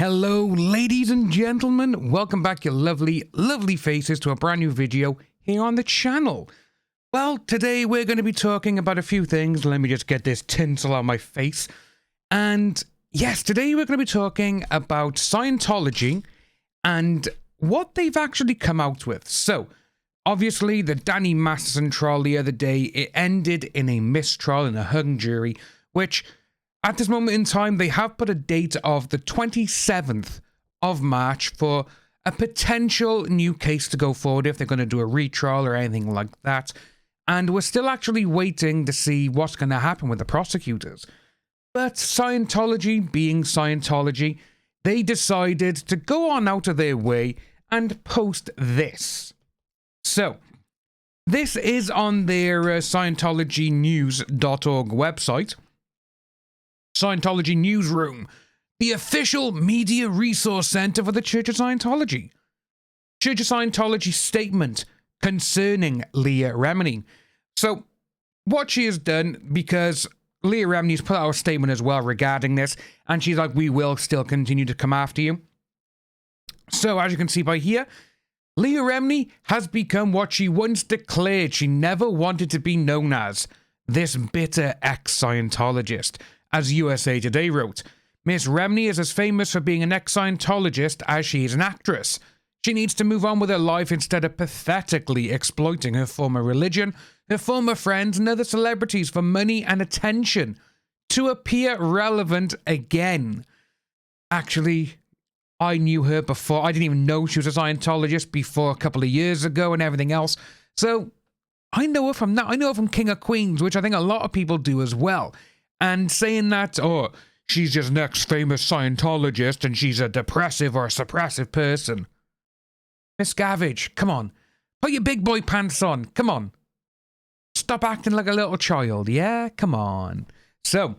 Hello, ladies and gentlemen. Welcome back, your lovely, lovely faces, to a brand new video here on the channel. Well, today we're going to be talking about a few things. Let me just get this tinsel on my face. And yes, today we're going to be talking about Scientology and what they've actually come out with. So, obviously, the Danny Masterson trial the other day, it ended in a mistrial in a hung jury, which, at this moment in time, they have put a date of the 27th of March for a potential new case to go forward if they're going to do a retrial or anything like that. And we're still actually waiting to see what's going to happen with the prosecutors. But Scientology, being Scientology, they decided to go on out of their way and post this. So, this is on their Scientologynews.org website. Scientology Newsroom, the official media resource center for the Church of Scientology. Church of Scientology statement concerning Leah Remini. So, what she has done, because Leah Remini's put out a statement as well regarding this, and she's like, we will still continue to come after you. So, as you can see by here, Leah Remini has become what she once declared she never wanted to be known as, this bitter ex-Scientologist. As USA Today wrote, Miss Remini is as famous for being an ex-Scientologist as she is an actress. She needs to move on with her life instead of pathetically exploiting her former religion, her former friends and other celebrities for money and attention to appear relevant again. Actually, I knew her before. I didn't even know she was a Scientologist before a couple of years ago and everything else. So, I know her from that. I know her from King of Queens, which I think a lot of people do as well. And saying that, oh, she's just an ex-famous Scientologist and she's a depressive or a suppressive person. Miscavige, come on. Put your big boy pants on. Come on. Stop acting like a little child. Yeah, come on. So,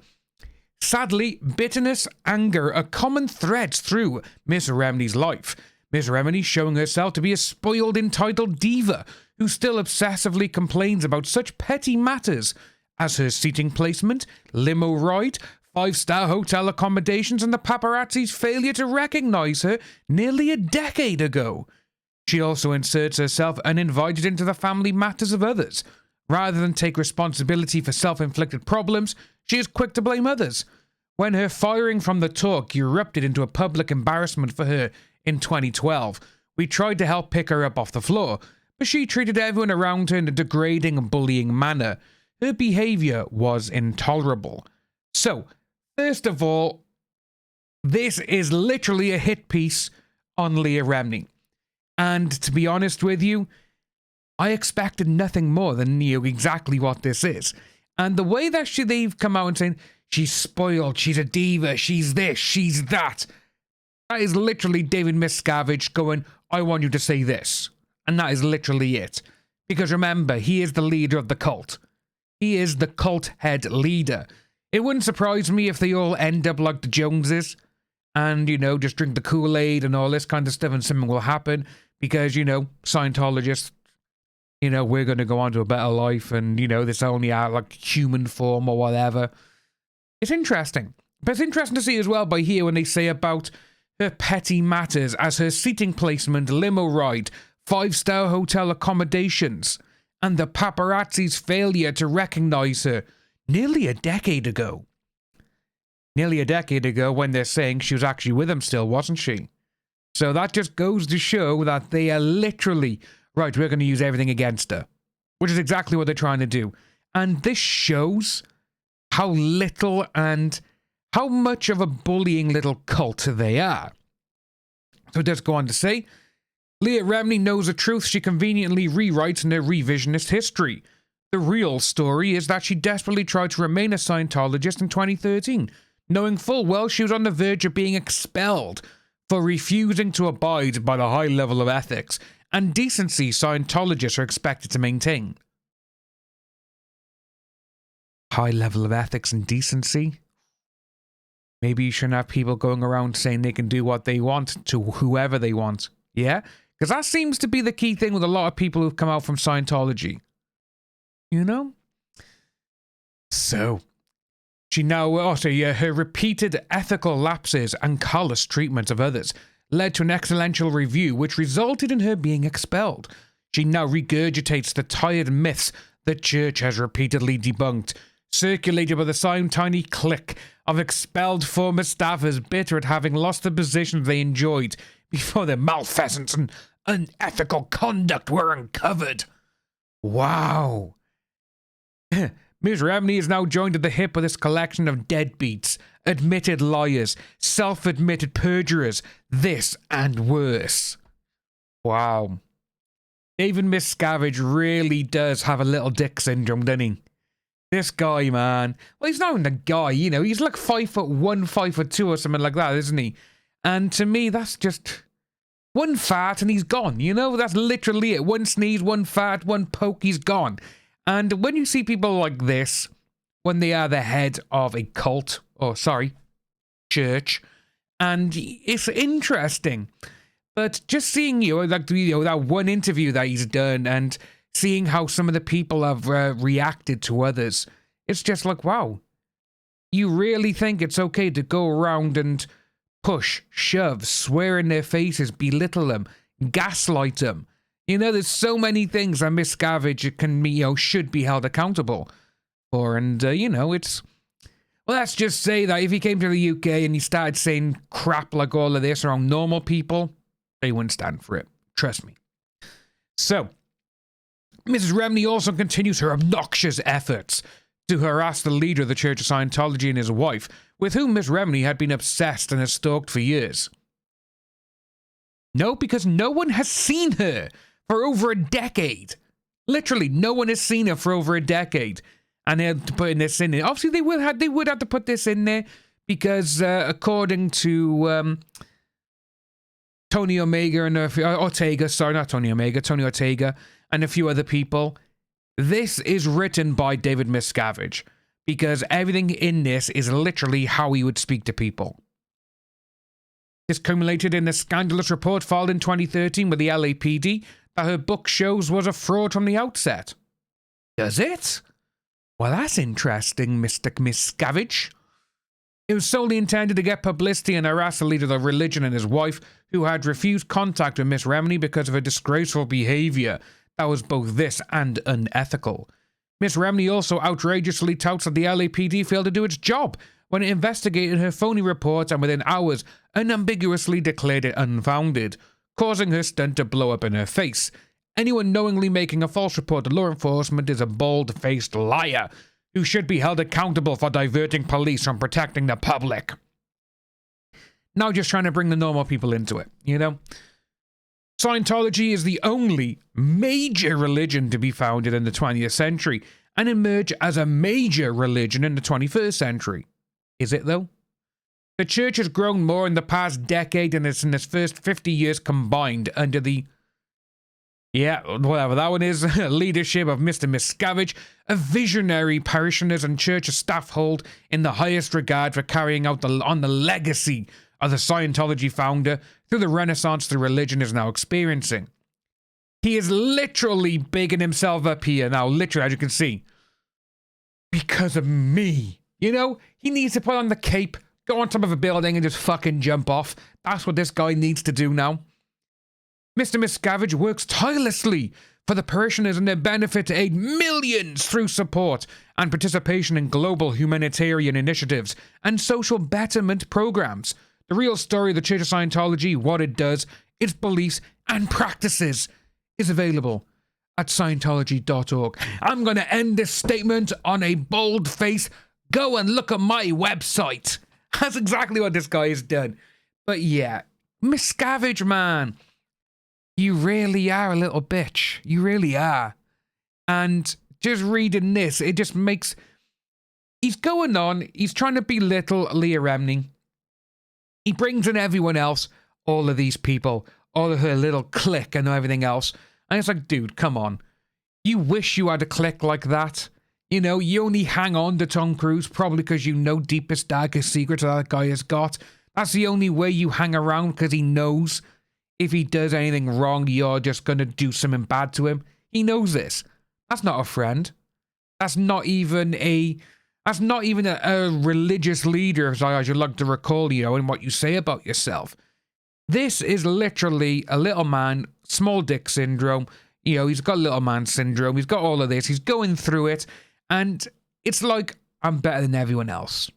sadly, bitterness, anger are common threads through Miss Remini's life. Miss Remini showing herself to be a spoiled, entitled diva who still obsessively complains about such petty matters as her seating placement, limo ride, 5-star hotel accommodations, and the paparazzi's failure to recognize her nearly a decade ago. She also inserts herself uninvited into the family matters of others. Rather than take responsibility for self-inflicted problems, she is quick to blame others. When her firing from the talk erupted into a public embarrassment for her in 2012, we tried to help pick her up off the floor, but she treated everyone around her in a degrading and bullying manner. Her behavior was intolerable. So, first of all, this is literally a hit piece on Leah Remini. And to be honest with you, I expected nothing more than exactly what this is. And the way that they've come out and saying, she's spoiled, she's a diva, she's this, she's that. That is literally David Miscavige going, I want you to say this. And that is literally it. Because remember, he is the leader of the cult. He is the cult head leader. It wouldn't surprise me if they all end up like the Joneses and, just drink the Kool-Aid and all this kind of stuff and something will happen because, Scientologists, we're going to go on to a better life and, this only our, like, human form or whatever. It's interesting. But it's interesting to see as well by here when they say about her petty matters as her seating placement, limo ride, 5-star hotel accommodations, and the paparazzi's failure to recognize her nearly a decade ago. Nearly a decade ago when they're saying she was actually with him still, wasn't she? So that just goes to show that they are literally, right, we're going to use everything against her. Which is exactly what they're trying to do. And this shows how little and how much of a bullying little cult they are. So it does go on to say, Leah Remini knows the truth she conveniently rewrites in her revisionist history. The real story is that she desperately tried to remain a Scientologist in 2013, knowing full well she was on the verge of being expelled for refusing to abide by the high level of ethics and decency Scientologists are expected to maintain. High level of ethics and decency? Maybe you shouldn't have people going around saying they can do what they want to whoever they want. Yeah? Because that seems to be the key thing with a lot of people who've come out from Scientology. So, She now also, her repeated ethical lapses and callous treatment of others led to an excellential review, which resulted in her being expelled. She now regurgitates the tired myths the church has repeatedly debunked, circulated by the same tiny clique of expelled former staffers bitter at having lost the positions they enjoyed before their malfeasance and unethical conduct were uncovered. Wow. Ms. Remini is now joined at the hip with this collection of deadbeats, admitted liars, self-admitted perjurers, this and worse. Wow. Even Miscavige really does have a little dick syndrome, doesn't he? This guy, man. Well, he's not even a guy, you know. He's like 5'1", 5'2", or something like that, isn't he? And to me, that's just one fart and he's gone, you know? That's literally it. One sneeze, one fart, one poke, he's gone. And when you see people like this, when they are the head of a cult, or sorry, church, and it's interesting. But just seeing, that one interview that he's done and seeing how some of the people have reacted to others, it's just like, wow. You really think it's okay to go around and push, shove, swear in their faces, belittle them, gaslight them? You know, there's so many things that Miscavige can, should be held accountable for. And, it's... Well, let's just say that if he came to the UK and he started saying crap like all of this around normal people, they wouldn't stand for it. Trust me. So, Mrs. Remini also continues her obnoxious efforts to harass the leader of the Church of Scientology and his wife, with whom Miss Remini had been obsessed and has stalked for years. No, because no one has seen her for over a decade. Literally, no one has seen her for over a decade. And they're putting this in there. Obviously, they would have to put this in there because, according to Tony Omega and Ortega, sorry, not Tony Omega, Tony Ortega and a few other people, this is written by David Miscavige because everything in this is literally how he would speak to people. This culminated in a scandalous report filed in 2013 with the LAPD that her book shows was a fraud from the outset. Does it? Well, that's interesting, Mr. Miscavige. It was solely intended to get publicity and harass the leader of the religion and his wife, who had refused contact with Miss Remini because of her disgraceful behaviour that was both this and unethical. Miss Remini also outrageously touts that the LAPD failed to do its job when it investigated her phony reports and within hours unambiguously declared it unfounded, causing her stunt to blow up in her face. Anyone knowingly making a false report to law enforcement is a bald-faced liar who should be held accountable for diverting police from protecting the public. Now just trying to bring the normal people into it, you know? Scientology is the only major religion to be founded in the 20th century and emerge as a major religion in the 21st century. Is it, though? The church has grown more in the past decade than it's in its first 50 years combined under the... yeah, whatever that one is, leadership of Mr. Miscavige, a visionary parishioners and church staff hold in the highest regard for carrying out on the legacy of the Scientology founder through the renaissance the religion is now experiencing. He is literally bigging himself up here now, literally, as you can see. Because of me. You know, he needs to put on the cape, go on top of a building and just fucking jump off. That's what this guy needs to do now. Mr. Miscavige works tirelessly for the parishioners and their benefit to aid millions through support and participation in global humanitarian initiatives and social betterment programs. The real story of the Church of Scientology, what it does, its beliefs and practices is available at Scientology.org. I'm going to end this statement on a bold face. Go and look at my website. That's exactly what this guy has done. But yeah, Miscavige, man. You really are a little bitch. You really are. And just reading this, it just makes... he's going on. He's trying to belittle Leah Remini. He brings in everyone else, all of these people, all of her little clique and everything else. And it's like, dude, come on. You wish you had a clique like that. You know, you only hang on to Tom Cruise probably because you know deepest, darkest secrets that guy has got. That's the only way you hang around, because he knows if he does anything wrong, you're just going to do something bad to him. He knows this. That's not a friend. That's not even a That's not even a religious leader, as I should like to recall, you know, in what you say about yourself. This is literally a little man, small dick syndrome. You know, he's got little man syndrome. He's got all of this. He's going through it. And it's like, I'm better than everyone else.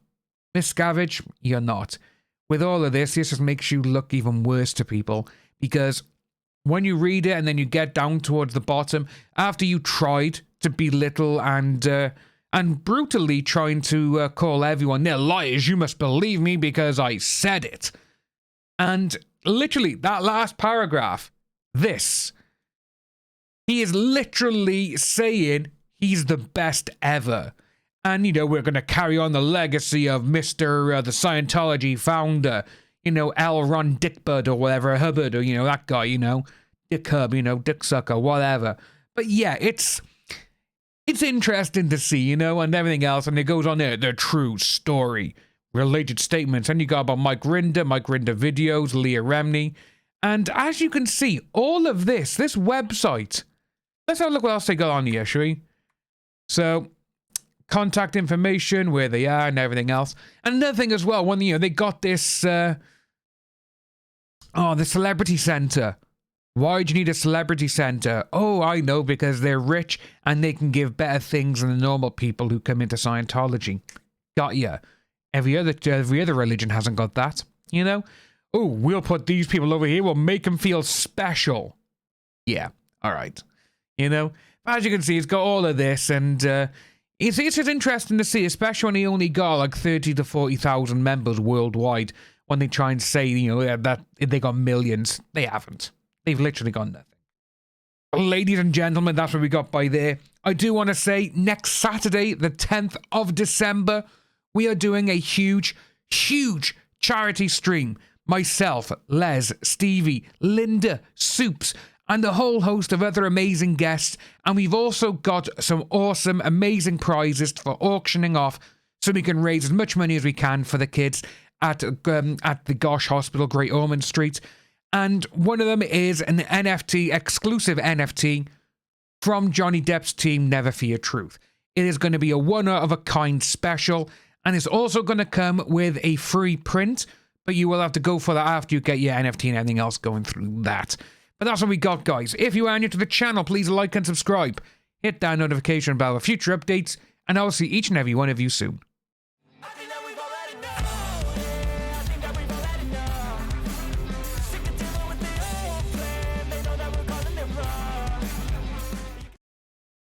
Miscavige, you're not. With all of this just makes you look even worse to people. Because when you read it and then you get down towards the bottom, after you tried to belittle and brutally trying to call everyone, they're liars, you must believe me because I said it. And literally, that last paragraph, this, he is literally saying he's the best ever. And, you know, we're going to carry on the legacy of Mr. The Scientology founder, you know, L. Ron Dickbud or whatever, Hubbard, or, you know, that guy, you know, Dick Hub, you know, Dick Sucker, whatever. But yeah, it's interesting to see, you know, and everything else. And it goes on there, the true story, related statements. And you got about Mike Rinder videos, Leah Remini. And as you can see, all of this website, let's have a look what else they got on here, shall we? So, contact information, where they are and everything else. And another thing as well, when, you know, they got this, the celebrity center. Why do you need a celebrity center? Oh, I know, because they're rich and they can give better things than the normal people who come into Scientology. Got ya. Every other religion hasn't got that, you know? Oh, we'll put these people over here, we'll make them feel special. Yeah, all right. You know? As you can see, it's got all of this, and it's just interesting to see, especially when he only got like 30 to 40,000 members worldwide, when they try and say, you know, that they got millions. They haven't. They've literally got nothing. Ladies and gentlemen, that's what we got by there. I do want to say, next Saturday, the 10th of December, we are doing a huge, huge charity stream. Myself, Les, Stevie, Linda, Soups, and a whole host of other amazing guests. And we've also got some awesome, amazing prizes for auctioning off so we can raise as much money as we can for the kids at the Gosh Hospital, Great Ormond Street. And one of them is an NFT, exclusive NFT from Johnny Depp's team, Never Fear Truth. It is going to be a one-of-a-kind special, and it's also going to come with a free print, but you will have to go for that after you get your NFT and everything else going through that. But that's what we got, guys. If you are new to the channel, please like and subscribe. Hit that notification bell for future updates, and I'll see each and every one of you soon.